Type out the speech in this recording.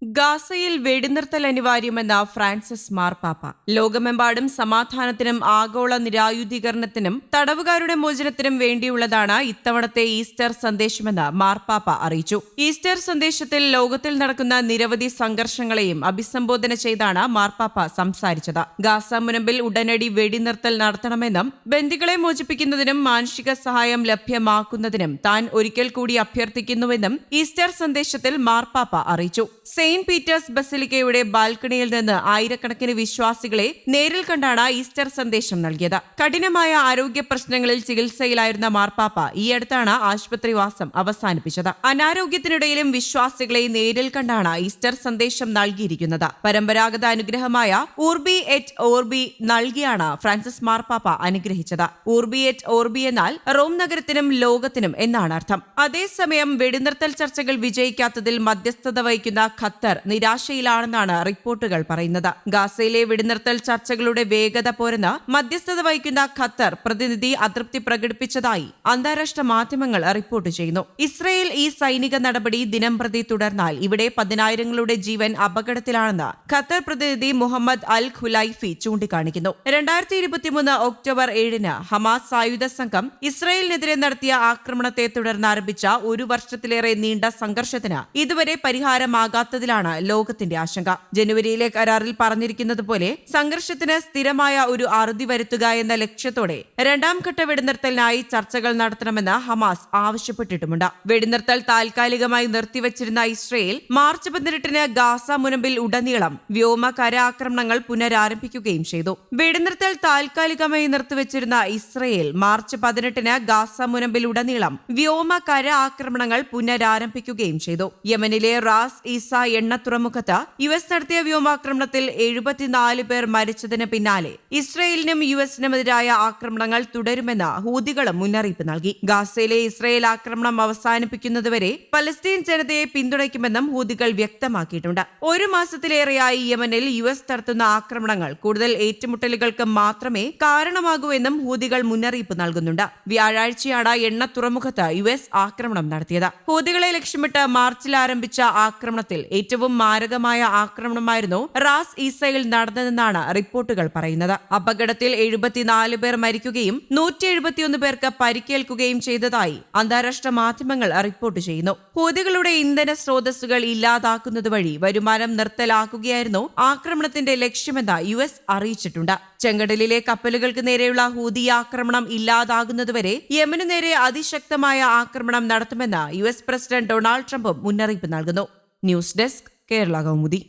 ഗാസയിൽ വെടിനിർത്തൽ അനിവാര്യമെന്ന ഫ്രാൻസിസ് മാർപ്പാപ്പ. ലോകമെമ്പാടും സമാധാനത്തിനും ആഗോള നിരായുധീകരണത്തിനും തടവുകാരുടെ മോചനത്തിനും വേണ്ടിയുള്ളതാണ് ഇത്തവണത്തെ ഈസ്റ്റർ സന്ദേശമെന്ന് മാർപ്പാപ്പ അറിയിച്ചു. ഈസ്റ്റർ സന്ദേശത്തിൽ ലോകത്തിൽ നടക്കുന്ന നിരവധി സംഘർഷങ്ങളെയും അഭിസംബോധന ചെയ്താണ് മാർപ്പാപ്പ സംസാരിച്ചത്. ഗാസ മുനമ്പിൽ ഉടനടി വെടിനിർത്തൽ നടത്തണമെന്നും ബന്ദികളെ മോചിപ്പിക്കുന്നതിനും മാനുഷിക സഹായം ലഭ്യമാക്കുന്നതിനും താൻ ഒരിക്കൽ കൂടി അഭ്യർത്ഥിക്കുന്നുവെന്നും ഈസ്റ്റർ സന്ദേശത്തിൽ മാർപ്പാപ്പ അറിയിച്ചു. സെയിന്റ് പീറ്റേഴ്സ് ബസിലിക്കയുടെ ബാൽക്കണിയിൽ നിന്ന് ആയിരക്കണക്കിന് വിശ്വാസികളെ നേരിൽ കണ്ടാണ് ഈസ്റ്റർ സന്ദേശം നൽകിയത്. കഠിനമായ ആരോഗ്യ പ്രശ്നങ്ങളിൽ ചികിത്സയിലായിരുന്ന മാർപ്പാപ്പ ഈയടുത്താണ് ആശുപത്രിവാസം അവസാനിപ്പിച്ചത്. അനാരോഗ്യത്തിനിടയിലും വിശ്വാസികളെ നേരിൽ കണ്ടാണ് ഈസ്റ്റർ സന്ദേശം നൽകിയിരിക്കുന്നത്. പരമ്പരാഗത അനുഗ്രഹമായ ഊർബി എറ്റ് ഓർബി നൽകിയാണ് ഫ്രാൻസിസ് മാർപ്പാപ്പ അനുഗ്രഹിച്ചത്. ഊർബി എറ്റ് ഓർബി എന്നാൽ റോം നഗരത്തിനും ലോകത്തിനും എന്നാണ് അർത്ഥം. അതേസമയം വെടിനിർത്തൽ ചർച്ചകൾ വിജയിക്കാത്തതിൽ മധ്യസ്ഥത വഹിക്കുന്ന ഖത്തർ നിരാശയിലാണെന്നാണ് റിപ്പോർട്ടുകൾ പറയുന്നത്. ഗാസയിലെ വെടിനിർത്തൽ ചർച്ചകളുടെ വേഗത പോരെന്ന് മധ്യസ്ഥത വഹിക്കുന്ന ഖത്തർ പ്രതിനിധി അതൃപ്തി പ്രകടിപ്പിച്ചതായി അന്താരാഷ്ട്ര മാധ്യമങ്ങൾ റിപ്പോർട്ട് ചെയ്യുന്നു. ഇസ്രയേൽ ഈ സൈനിക നടപടി ദിനംപ്രതി തുടർന്നാൽ ഇവിടെ പതിനായിരങ്ങളുടെ ജീവൻ അപകടത്തിലാണെന്ന് ഖത്തർ പ്രതിനിധി മുഹമ്മദ് അൽ ഖുലൈഫി ചൂണ്ടിക്കാണിക്കുന്നു. 2023 ഒക്ടോബർ 7 ഹമാസ് സായുധ സംഘം ഇസ്രയേലിനെതിരെ നടത്തിയ ആക്രമണത്തെ തുടർന്ന് ആരംഭിച്ച ഒരു വർഷത്തിലേറെ നീണ്ട സംഘർഷത്തിന് ഇതുവരെ പരിഹാരമാകാത്തതിലാണ് ലോകത്തിന്റെ ആശങ്ക. ജനുവരിയിലെ കരാറിൽ പറഞ്ഞിരിക്കുന്നത് പോലെ സംഘർഷത്തിന് സ്ഥിരമായ ഒരു അറുതി വരുത്തുക എന്ന ലക്ഷ്യത്തോടെ രണ്ടാം ഘട്ട വെടിനിർത്തലിനായി ചർച്ചകൾ നടത്തണമെന്ന് ഹമാസ് ആവശ്യപ്പെട്ടിട്ടുമുണ്ട്. വെടിനിർത്തൽ താൽക്കാലികമായി നിർത്തിവച്ചിരുന്ന ഇസ്രയേൽ മാർച്ച് 18 ഗാസ മുനമ്പിൽ ഉടനീളം വ്യോമ കര ആക്രമണങ്ങൾ പുനരാരംഭിക്കുകയും ചെയ്തു. വെടിനിർത്തൽ താൽക്കാലികമായി നിർത്തിവച്ചിരുന്ന ഇസ്രയേൽ മാർച്ച് 18 ഗാസ മുനമ്പിൽ ഉടനീളം വ്യോമ കര ആക്രമണങ്ങൾ പുനരാരംഭിക്കുകയും ചെയ്തു. യമനിലെ റാസ് ഈസ എണ്ണ തുറമുഖത്ത് US നടത്തിയ വ്യോമാക്രമണത്തിൽ 74 പേർ മരിച്ചതിന് പിന്നാലെ ഇസ്രയേലിനും US-നുമെതിരായ ആക്രമണങ്ങൾ തുടരുമെന്ന് ഹൂതികളും മുന്നറിയിപ്പ് നൽകി. ഗാസയിലെ ഇസ്രയേൽ ആക്രമണം അവസാനിപ്പിക്കുന്നതുവരെ പലസ്തീൻ ജനതയെ പിന്തുണയ്ക്കുമെന്നും ഹൂതികൾ വ്യക്തമാക്കിയിട്ടുണ്ട്. ഒരു മാസത്തിലേറെയായി യമനിൽ US നടത്തുന്ന ആക്രമണങ്ങൾ കൂടുതൽ ഏറ്റുമുട്ടലുകൾക്ക് മാത്രമേ കാരണമാകൂ എന്നും ഹൂതികൾ മുന്നറിയിപ്പ് നൽകുന്നുണ്ട്. വ്യാഴാഴ്ചയാണ് എണ്ണ തുറമുഖത്ത് US ആക്രമണം നടത്തിയത്. ഹൂതികളെ ലക്ഷ്യമിട്ട് മാർച്ചിൽ ആരംഭിച്ച ആക്രമണത്തിൽ ഏറ്റവും മാരകമായ ആക്രമണമായിരുന്നു റാസ് ഈസയിൽ നടന്നതെന്നാണ് റിപ്പോർട്ടുകൾ പറയുന്നത്. അപകടത്തിൽ 74 പേർ മരിക്കുകയും 171 പേർക്ക് പരിക്കേൽക്കുകയും ചെയ്തതായി അന്താരാഷ്ട്ര മാധ്യമങ്ങൾ റിപ്പോർട്ട് ചെയ്യുന്നു. ഹൂതികളുടെ ഇന്ധന സ്രോതസ്സുകൾ ഇല്ലാതാക്കുന്നത് വഴി വരുമാനം നിർത്തലാക്കുകയായിരുന്നു ആക്രമണത്തിന്റെ ലക്ഷ്യമെന്ന് US അറിയിച്ചിട്ടുണ്ട്. ചെങ്കടലിലെ കപ്പലുകൾക്ക് നേരെയുള്ള ഹൂതി ആക്രമണം ഇല്ലാതാകുന്നതുവരെ യമനു നേരെ അതിശക്തമായ ആക്രമണം നടത്തുമെന്ന് US പ്രസിഡന്റ് ഡൊണാൾഡ് ട്രംപും മുന്നറിയിപ്പ് നൽകുന്നു. News desk Kerala Kaumudi.